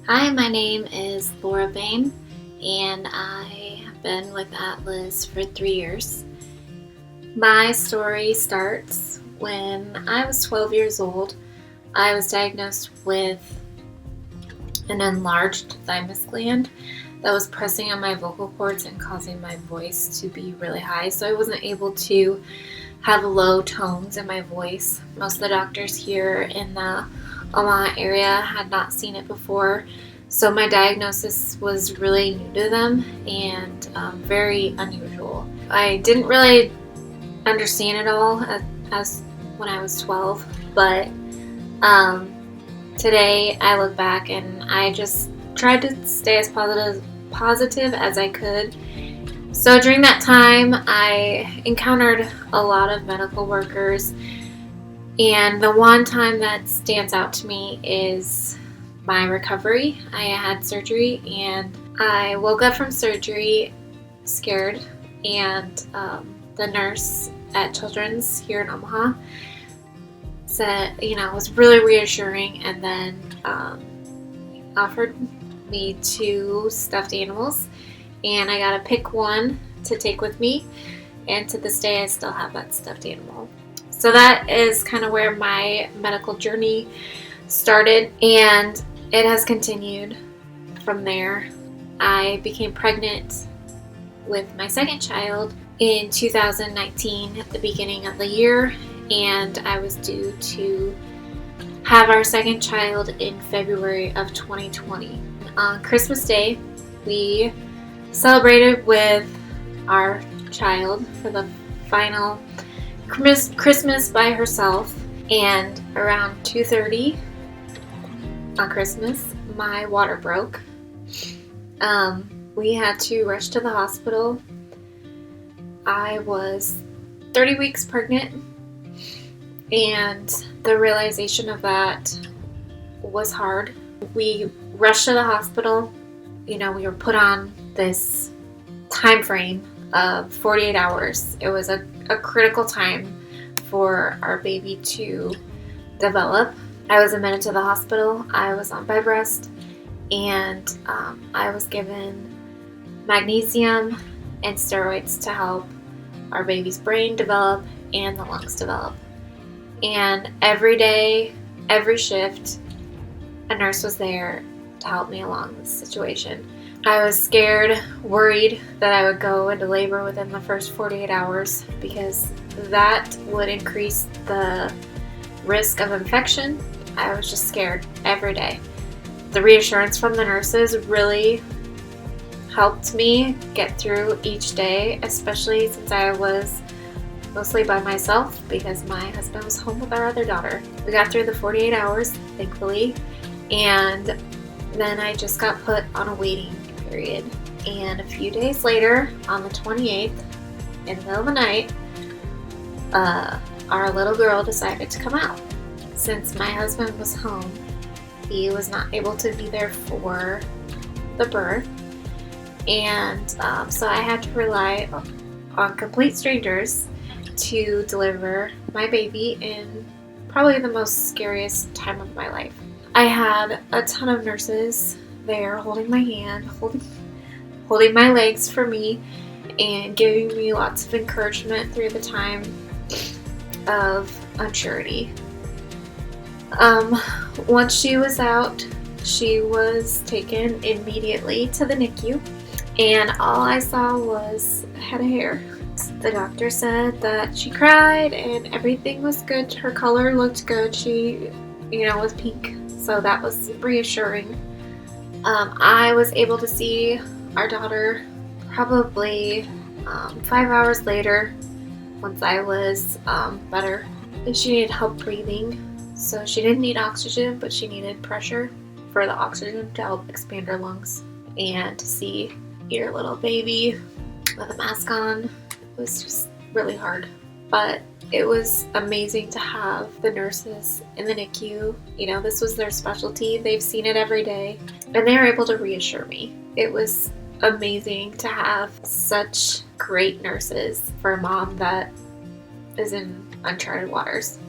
Hi, my name is Laura Behm, and I have been with Atlas for 3 years. My story starts when I was 12 years old. I was diagnosed with an enlarged thymus gland that was pressing on my vocal cords and causing my voice to be really high, so I wasn't able to have low tones in my voice. Most of the doctors here in the Omaha area had not seen it before, so my diagnosis was really new to them and very unusual. I didn't really understand it all as when I was 12, but today I look back and I just tried to stay as positive as I could. So during that time, I encountered a lot of medical workers, and the one time that stands out to me is my recovery. I had surgery, and I woke up from surgery scared, and the nurse at Children's here in Omaha said, was really reassuring, and then offered me 2 stuffed animals, and I got to pick one to take with me, and to this day I still have that stuffed animal. So that is kind of where my medical journey started, and it has continued from there. I became pregnant with my second child in 2019 at the beginning of the year, and I was due to have our second child in February of 2020. On Christmas Day, we celebrated with our child for the final Christmas by herself, and around 2:30 on Christmas, my water broke. We had to rush to the hospital. I was 30 weeks pregnant, and the realization of that was hard. We rushed to the hospital. We were put on this time frame of 48 hours. It was a critical time for our baby to develop. I was admitted to the hospital. I was on bed rest, and I was given magnesium and steroids to help our baby's brain develop and the lungs develop. And every day, every shift, a nurse was there to help me along this situation. I was scared, worried that I would go into labor within the first 48 hours because that would increase the risk of infection. I was just scared every day. The reassurance from the nurses really helped me get through each day, especially since I was mostly by myself because my husband was home with our other daughter. We got through the 48 hours, thankfully, and then I just got put on a waiting period. And a few days later, on the 28th, in the middle of the night, our little girl decided to come out. Since my husband was home, he was not able to be there for the birth, and so I had to rely on complete strangers to deliver my baby in probably the most scariest time of my life. I had a ton of nurses there holding my hand, holding my legs for me, and giving me lots of encouragement through the time of unsurety. Once she was out, she was taken immediately to the NICU, and all I saw was a head of hair. The doctor said that she cried and everything was good. Her color looked good. She, was pink, so that was reassuring. I was able to see our daughter probably 5 hours later once I was better. She needed help breathing, so she didn't need oxygen, but she needed pressure for the oxygen to help expand her lungs. And to see your little baby with a mask on, it was just really hard. But it was amazing to have the nurses in the NICU. This was their specialty. They've seen it every day, and they were able to reassure me. It was amazing to have such great nurses for a mom that is in uncharted waters.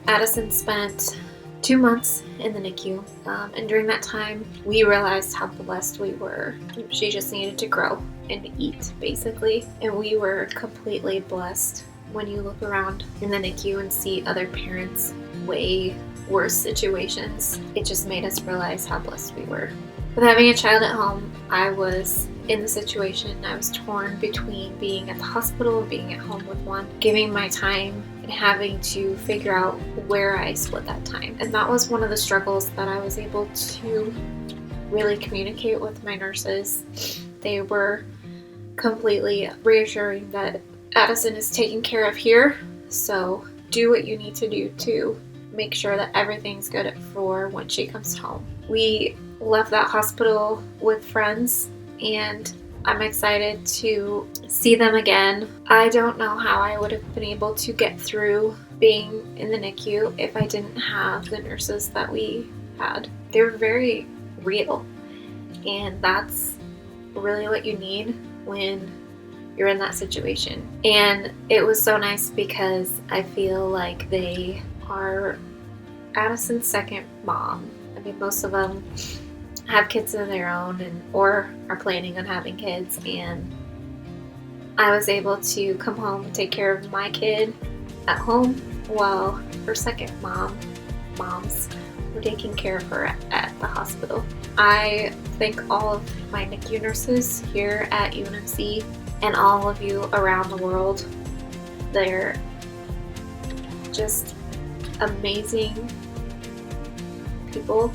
Addison spent 2 months in the NICU. And during that time, we realized how blessed we were. She just needed to grow and eat, basically. And we were completely blessed. When you look around in the NICU and see other parents way worse situations, it just made us realize how blessed we were. With having a child at home, I was in the situation. I was torn between being at the hospital and being at home with one, giving my time and having to figure out where I split that time. And that was one of the struggles that I was able to really communicate with my nurses. They were completely reassuring that Addison is taken care of here, so do what you need to do to make sure that everything's good for when she comes home. We left that hospital with friends, and I'm excited to see them again. I don't know how I would have been able to get through being in the NICU if I didn't have the nurses that we had. They were very real, and that's really what you need when you're in that situation. And it was so nice because I feel like they are Addison's second mom. I mean, most of them have kids of their own or are planning on having kids, and I was able to come home and take care of my kid at home while her second moms were taking care of her at the hospital. I thank all of my NICU nurses here at UNMC and all of you around the world. They're just amazing people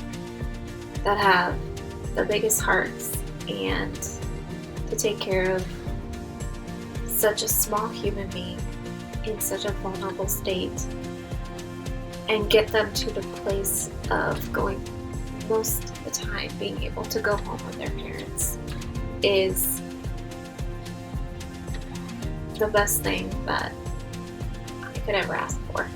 that have the biggest hearts, and to take care of such a small human being in such a vulnerable state and get them to the place of going most of the time being able to go home with their parents is the best thing that I could ever ask for.